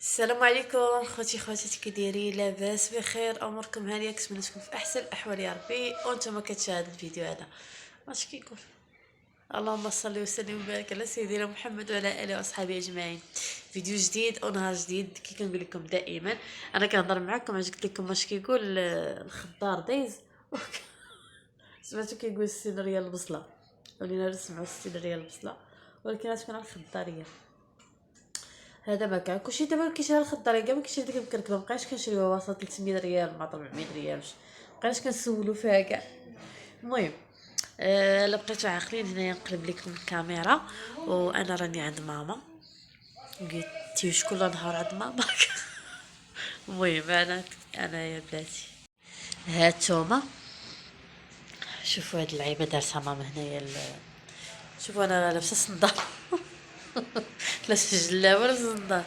السلام عليكم خوتي كي دايرين؟ لاباس بخير؟ اموركم هانيه؟ كنتمنى تكون في احسن الاحوال يا ربي. وانتم كتشاهدوا الفيديو هذا واش كيقول؟ اللهم صل وسلم وبارك على سيدنا محمد وعلى اله واصحابه اجمعين. فيديو جديد ونهار جديد كي كنقول لكم دائما. انا كنهضر معكم علاش قلت لكم واش كيقول الخضار دايز. سمعتو كيقول 60 ريال البصله، ولينا نسمعوا 60 ريال البصله، ولكن غتكون على الخضاريه. هذا ما كان كلشي دابا كيشري الخضاريه كاع ما كيشري ديك المكركبه، مابقاش كنشريوها وسط 300 ريال مع 400 ريال، مابقاش كنسولو فيها كاع. المهم الا بقيتو عاقلين هنايا نقلب لكم الكاميرا وانا راني عند ماما. قلتي كل نهار عند ماما. المهم انا يا بلاتي هاتوما، شوفوا هاد اللعيبه دارتها ماما هنايا شوفوا انا لابسه صندال. لا سجله ولا صندال.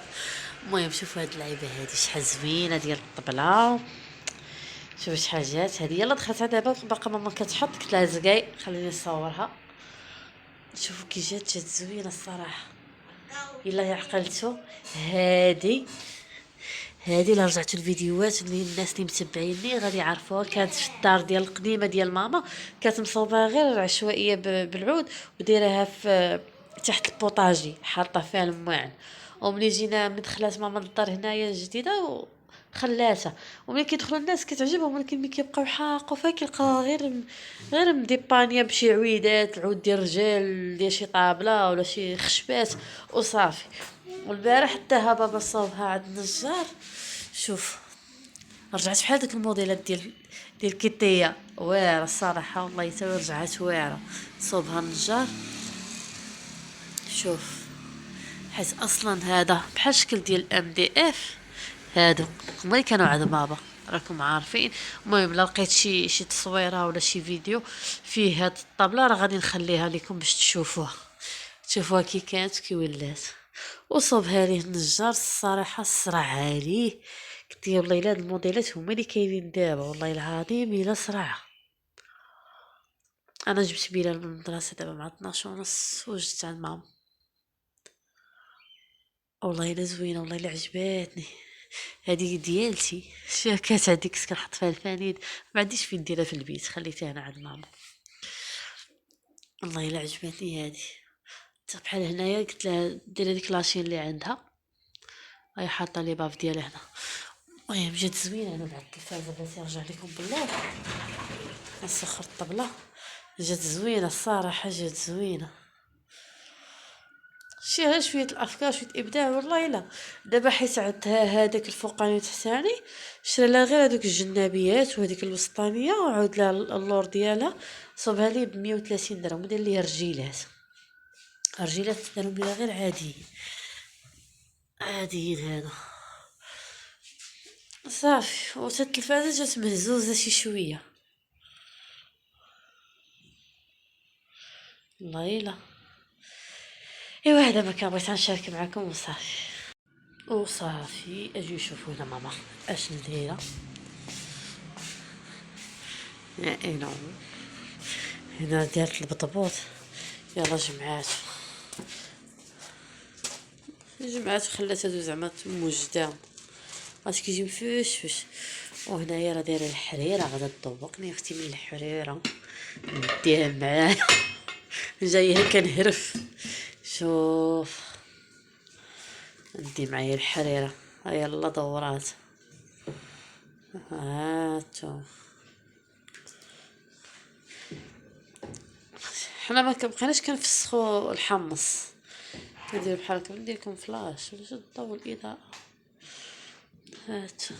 المهم شوفوا هاد اللعيبه هادي شحال زوينه ديال الطبله. شوفوا شحال جات هادي، يلا دخلتها دابا باقا ماما كتحط، قلت لها زكاي خليني نصورها. شوفوا كي جات زوينه الصراحه. الا عقلتو هادي الا رجعتوا الفيديوهات اللي الناس اللي متبعيني غادي يعرفوها، كانت في الدار ديال القديمه ديال ماما، كانت مصوبه غير عشوائيه بالعود ودايرها في تحت البوطاجي، حاطه فيها الماعن. وملي جينا من دخلات ماما للدار هنايا الجديده خلاتها، وملي كيدخلوا الناس كتعجبهم، ولكن ملي كيبقاو يحاقوا فيها كيلقاوها غير مديبانيه بشي عويدات، العود ديال الرجال ديال شي طابله ولا شي خشبات وصافي. والبارح حتى بابا صوبها عند النجار. شوف رجعت بحال داك الموديلات ديال كيتيا، واعره الصراحه والله حتى رجعت واعره. صوبها النجار. شوف حيت اصلا هذا بحال شكل ديال ام دي اف، هادو هما اللي كانوا عند بابا، راكم عارفين. المهم لا لقيت شي تصويره ولا شي فيديو فيه هاد الطابله راه غادي نخليها لكم باش تشوفوها كي كانت كي ولات. وصوبها ليه النجار الصراحه الصرع عليه. قلت يا والله الا هاد الموديلات هما اللي كاينين دابا، والله العظيم الا صرع. انا جبت بلال من المدرسه دابا مع 12 ونص وجدت عند ماما. والله الا زوينه، والله الا عجباتني. هذه ديالتي كانت هذيك كنحط فيها الفانيد، ما عنديش فين نديرها في البيت، خليتها هنا عند ماما. والله الا عجبتني هذه. بحال هنايا قلت لها ديري ديك لاشين اللي عندها، هاي حاطه لي باف ديالها هنا. المهم جات زوينه. انا بعد التلفازه بغيت نرجع لكم بالله نسخر الطبله. جات زوينه الصراحه، جات زوينه. شي غير شويه الافكار شويه ابداع والله الا. دابا حيت عندها هذاك الفوقاني وتحتاني، شرا لها غير هذوك الجنابيات وهذيك الوسطانيه، وعاود لها اللور ديالها صوبها لي ب 130 درهم، ودير ليها رجيلات دارهم ليها غير عاديين هذا صافي. وتا التلفازه جات مهزوزه شي شويه، والله الا. ايوا هذا ما كان بغيت نشارك معكم وصافي اجي شوفوا هنا ماما اش دايره. نو هنا دارت البطبوط. يلا جمعات خلات هادو زعما موجدة، اش كيجي مفشفش. وهنايا راه دايره الحريره، غادا تذوقني اختي من الحريره نديها معايا. جايه كنهرف. شوف ندي معايا الحريره، يلا دورات هاتو. حنا ما كنبقيناش كنفسخو الحمص، كندير بحال هكا ندير لكم فلاش باش تضوي الاضاءه. هاتو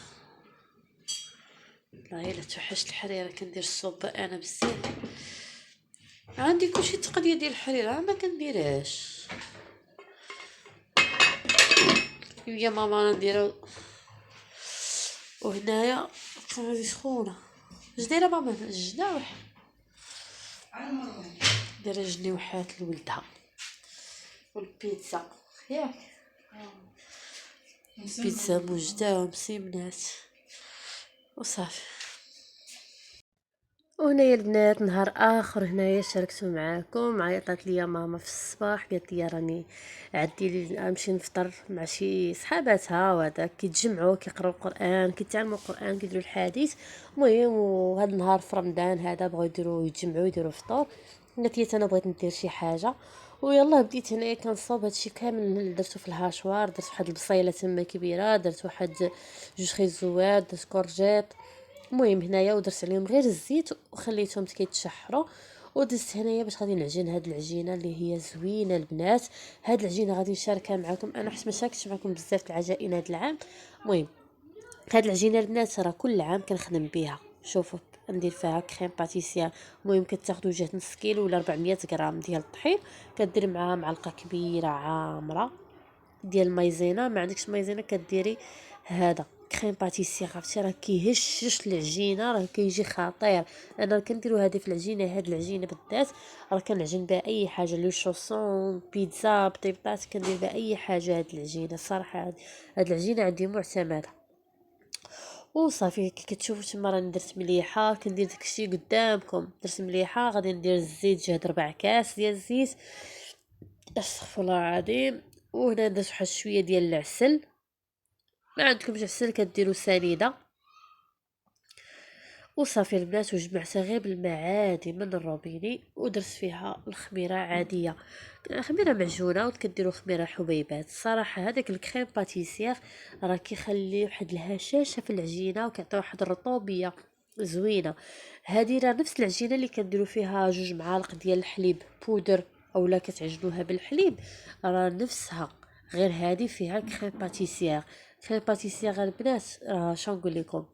والله الا توحشت الحريره، كندير الصوبه انا بزاف. عندي كلشي تقنيه ديال الحريره ما كنديرهاش. يا ماما انا نديرها. وهنايا هذه سخونه. اش دايره ماما؟ الجناوح دايره جنيوحات لولدها. والبيتزا ياك بيتزا موجده ومسيمنات وصافي. وهنايا البنات نهار اخر هنايا شاركت معاكم. عيطات ليا ماما في الصباح قالت لي راني عدي نمشي نفطر مع شي صحاباتها، وهذا كيتجمعوا كيقراو القران كيتعلموا القران كيديروا الحديث. المهم وهذا النهار في رمضان هذا بغاو يديروا يتجمعوا يديروا فطور. قالت لي انا بغيت ندير شي حاجه، ويلا بديت هنايا كنصوب هادشي كامل درتو في الهاشوار. درت واحد البصيله تما كبيره، درت واحد جوج خيزوات، درت كورجيط. المهم هنايا ودرت عليهم غير الزيت وخليتهم كيتشحروا. ودزت هنايا باش غادي نعجن هاد العجينه اللي هي زوينه البنات. هاد العجينه غادي نشاركها معكم انا حيت ما شاركتش معكم بزاف العجائن هاد العام. المهم هاد العجينه البنات راه كل عام كنخدم بها. شوفوا ندير فيها كريم باتيسير. المهم كتاخذوا جهه نص كيلو ولا 400 غرام ديال الطحين، كدير معاها معلقه كبيره عامره ديال المايزينا. ما عندكش مايزينا كديري هذا كريم باتيسير. عرفتي راه كيهشش العجينه، راه كيجي خطير. انا كنديرو هذه في العجينه، هاد العجينه بالذات راه كنعجن بها اي حاجه، لو شوسون بيتزا بطيبات كندير بها اي حاجه. هاد العجينه الصراحه هاد العجينه عندي معتمده. وصافي كي كتشوفوا تما راني درت مليحه. كندير داكشي قدامكم، درت مليحه. غادي ندير الزيت جهد 4 كاس ديال الزيت، استغفر الله العظيم. وهنا درت واحد شويه ديال العسل. ما عندكمش عسل كديروا سنيده. وصافي البنات وجمعتها غير بالماء عادي من الروبيني، ودرت فيها الخميره عاديه، خميره معجونه. وكديروا خميره حبيبات. الصراحه هذاك الكريم باتيسير راه كيخلي واحد الهشاشه في العجينه وكيعطي واحد الرطوبيه زوينه. هذه راه نفس العجينه اللي كنديروا فيها 2 معالق ديال الحليب بودر اولا كتعجنوها بالحليب، راه نفسها. غير هذه فيها كريم باتيسير. كريم باتيسير البنات راه شنقول لكم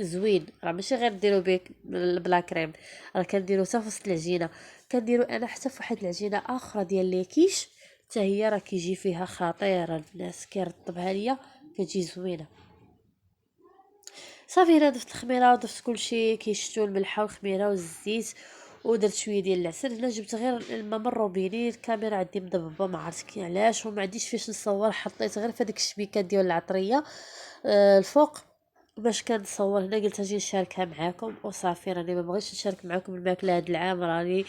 زوين. راه ماشي غير ديرو بيك بلا كريم، راه كنديرو حتى في وسط العجينه. كنديرو انا حتى في واحد العجينه اخرى ديال ليكيش حتى هي راه كيجي فيها خطيره الناس كيرطبها ليا كتجي زوينه. صافي انا ضفت الخميره وضفت كلشي كيشتو الملحه والخميره والزيت، ودرت شويه ديال العسل. هنا جبت غير الماء من الروبيني. الكاميرا عندي مضببه ما عرفت علاش وما عنديش فاش نصور، حطيت غير في هذيك الشبيكه ديال العطريه الفوق باش كنصور. هنا قلت اجي نشاركها معاكم وصافي. راني ما بغيتش نشارك معاكم الماكله هذا العام. راني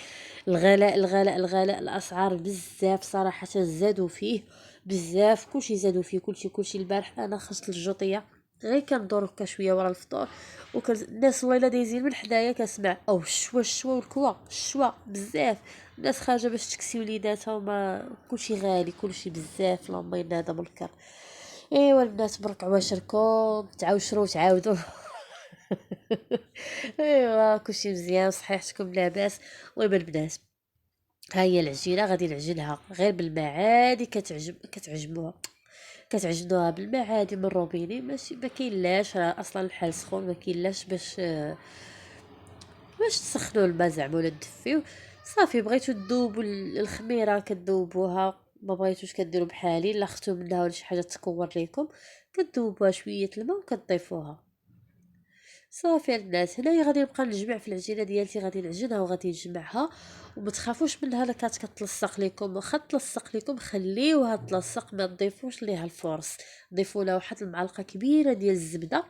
الغلاء الاسعار بزاف صراحه زادوا فيه بزاف. كلشي زادوا فيه كلشي. البارح انا خرجت للجوطيه غير كندور هكا شويه ورا الفطور، الناس والله دايزين من حدايا كنسمع او الشوا والكوا الشوا بزاف. الناس خارجه باش تكسي وليداتها وما كلشي غالي كلشي بزاف. اللهم انا هذا منكر. ايوا البنات برك عواشركم تعاوشروا وتعاودوا. ايوا كلشي مزيان صحيحتكم لاباس. المهم البنات ها هي العجينه غادي نعجنها غير بالماء عادي. كتعجنوها بالماء عادي من الروبيني. ماشي ما كاينلاش راه اصلا الحال سخون ما كاينلاش باش تسخنوا الماء زعما ولا تدفيو. صافي بغيتو تذوبوا الخميره كتذوبوها، ما بغيتوش كديروا بحالي لا خفتوا منها ولا شي حاجه تكور ليكم كتذوبوها شويه الماء وكتضيفوها. صافي البنات هنايا غادي نبقى نجمع في العجينه ديالتي، غادي نعجنها وغادي نجمعها. وما تخافوش منها لا كانت كتلصق لكم، واخا تلصق لكم خليوها تلصق ما تضيفوش ليها الفورس. ضيفوا لها واحد المعلقه كبيره ديال الزبده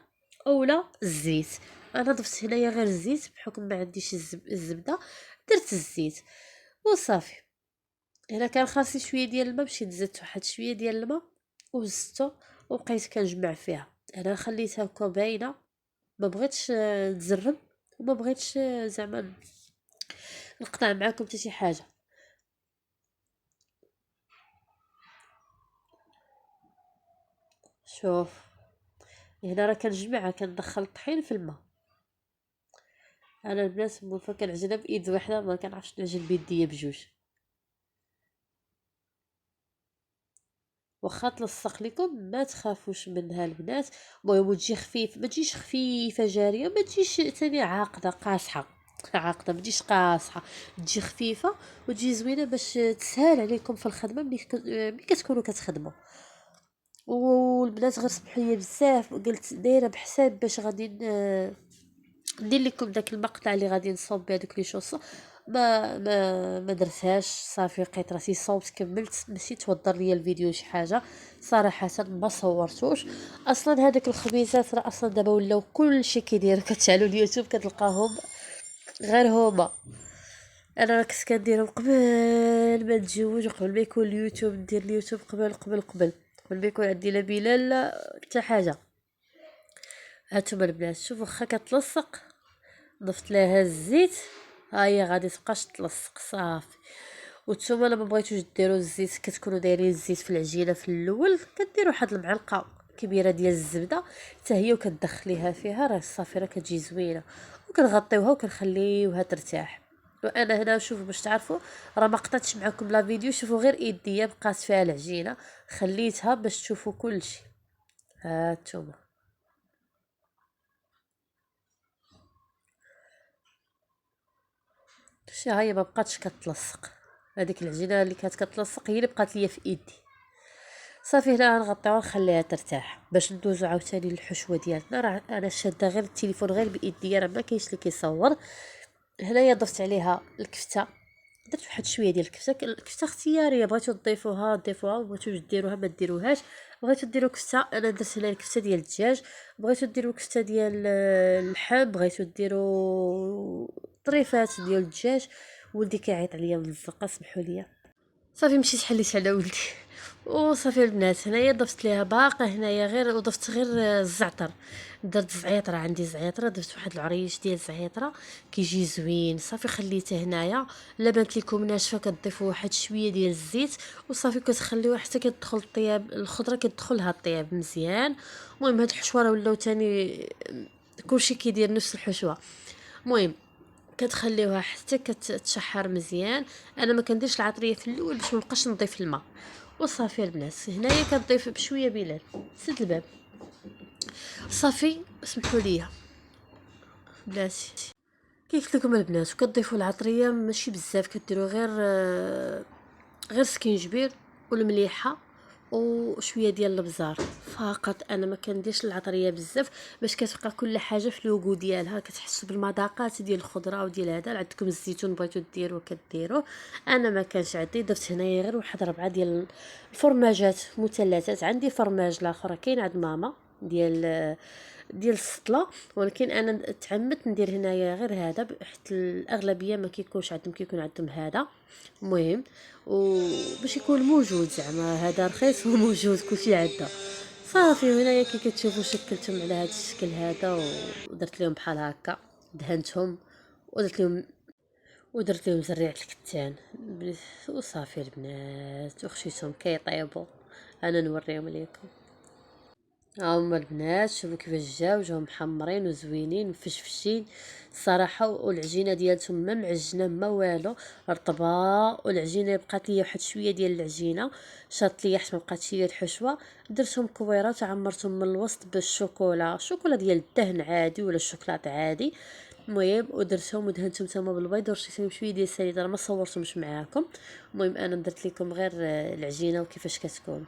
اولا الزيت. انا ضفت هنايا غير الزيت بحكم ما عنديش الزبده، درت الزيت وصافي. هنا كان خاصي شويه ديال الماء مشيت زدت واحد شويه ديال الماء وزدته وبقيت كنجمع فيها. انا خليتها هكا باينه، ما بغيتش نزرب وما بغيتش زعما نقطع معاكم حتى شي حاجه. شوف هنا راه كنجمعها كندخل الطحين في الماء. انا البنات موالفه كنعجنها بايد واحده ما كنعرفش نعجن بيديا بجوج. واخا تلصق لكم ما تخافوش منها البنات. المهم تجي خفيف ما تجيش خفيفه جاريه، ما تجيش ثاني عاقده قاصحه. عاقده ما تجيش قاصحه، تجي خفيفه وتجي زوينه باش تسهل عليكم في الخدمه ملي كتكونوا كتخدموا. والبنات غير سمحوا لي بزاف قلت دايره بحساب باش غادي ندير لكم داك المقطع اللي غادي نصوب بها دوك لي شوصه. ما درتهاش. صافي لقيت راسي صوبت كملت ماشي توضر ليا الفيديو شي حاجه صراحه ما صورتوش. اصلا هذاك الخبيزات راه اصلا دابا ولاو كلشي كيدير كتشعلوا اليوتيوب كتلقاهم غير هما. انا راه كنت كنديرهم قبل ما نتزوج وقبل ما يكون اليوتيوب، ندير اليوتيوب قبل ما يكون عندي لا بلال لا حتى حاجه. هانتوما البنات شوفوا، واخا كتلصق ضفت لها الزيت، ها هي غادي تبقاش تلصق صافي. وانتوما الا ما بغيتوش ديروا الزيت، كتكونوا دايرين الزيت في العجينه في الاول، كديروا واحد المعلقه كبيره ديال الزبده حتى هي وكتدخليها فيها، راه صافي راه كتجي زوينه. وكنغطيوها وكنخليوها ترتاح. وانا هنا شوفوا باش تعرفوا، راه ما قطعتش معكم لا فيديو، شوفوا غير ايديا بقات فيها العجينه، خليتها باش تشوفوا كلشي. هانتوما شتي، ها هي ما بقاتش كتلصق، هذيك العجينه اللي كانت كتلصق هي اللي بقات ليا في ايدي. صافي هنا غنغطيوها ونخليها ترتاح باش ندوزو عاوتاني للحشوه ديالنا. راه انا شاده غير التليفون غير بايديا، راه ما كاينش اللي كيصور. هنايا ضفت عليها الكفته، درت واحد شويه ديال الكفته. الكفته اختياريه، بغيتو تضيفوها ضيفوها، بغيتوش ديروها ما ديروهاش. بغيتو ديروا كفته، انا درت هنا الكفته ديال الدجاج. بغيتو ديروا كفته ديال اللحم، بغيتو ديروا طريفات ديال الدجاج. ولدي كيعيط عليا من الزنقه، سمحوا لي. صافي مشيت حليت على ولدي. وصافي البنات هنايا ضفت ليها باقي هنايا غير، وضفت غير الزعتر. درت زعيطره، عندي زعيطره، درت واحد العريش ديال زعيطره كيجي زوين. صافي خليته هنايا. الا بانت لكم ناشفه كتضيفوا واحد شويه ديال الزيت وصافي، كتخليوها حتى كتدخل الطياب، الخضره كتدخلها الطياب مزيان. المهم هاد الحشوه راه ولاو تاني كلشي كيدير نفس الحشوه. المهم كتخليوها حتى كتشحر مزيان. انا ما كنديرش العطريه في الاول باش ما نبقاش نضيف الماء. وصافي البنات هنايا كتضيف بشويه بلال. سد الباب. صافي اسمحوا لي بلاتي. كيف قلت لكم البنات، وكتضيفوا العطريه ماشي بزاف، كديروا غير سكينجبير والمليحه وشويه ديال البزار فقط. انا ما كنديرش العطريه بزاف باش كتبقى كل حاجه في لوغو ديالها، كتحسوا بالمذاقات ديال الخضره وديال هذا. عندكم الزيتون بغيتو ديروه كديروه، انا ما كانش عندي، درت هنايا غير واحد 4 ديال الفرماجات مثلثات. عندي فرماج الاخر كاين عند ماما ديال السطله، ولكن انا تعمدت ندير هنايا غير هذا حيت الاغلبيه ما كيكونش عندهم، كيكون عندهم هذا. المهم وباش يكون موجود، زعما هذا رخيص وموجود كلشي عنده. صافي هنايا كي كتشوفوا شكلتهم على هذا الشكل هذا، ودرت لهم بحال هكا، دهنتهم ودرت لهم زريعه الكتان. وصافي البنات وخشيتهم كيطيبوا، انا نوريهم ليكم. هما البنات شوفوا كيفاش جاو محمرين وزوينين ومفشفشين الصراحه. والعجينه ديالتهم ما معجنه ما والو، رطبه. والعجينه بقات لي واحد شويه ديال العجينه شاط لي حتى ما بقاتش لي الحشوه. درتهم كويرات وعمرتهم من الوسط بالشوكولا، شوكولا ديال الدهن عادي ولا الشوكولاط عادي. المهم ودرتهم ودهنتهم تما بالبيض ورشيتهم شويه ديال السنيد، راه ما صورتهمش معاكم. المهم انا درت لكم غير العجينه وكيفاش كتكون.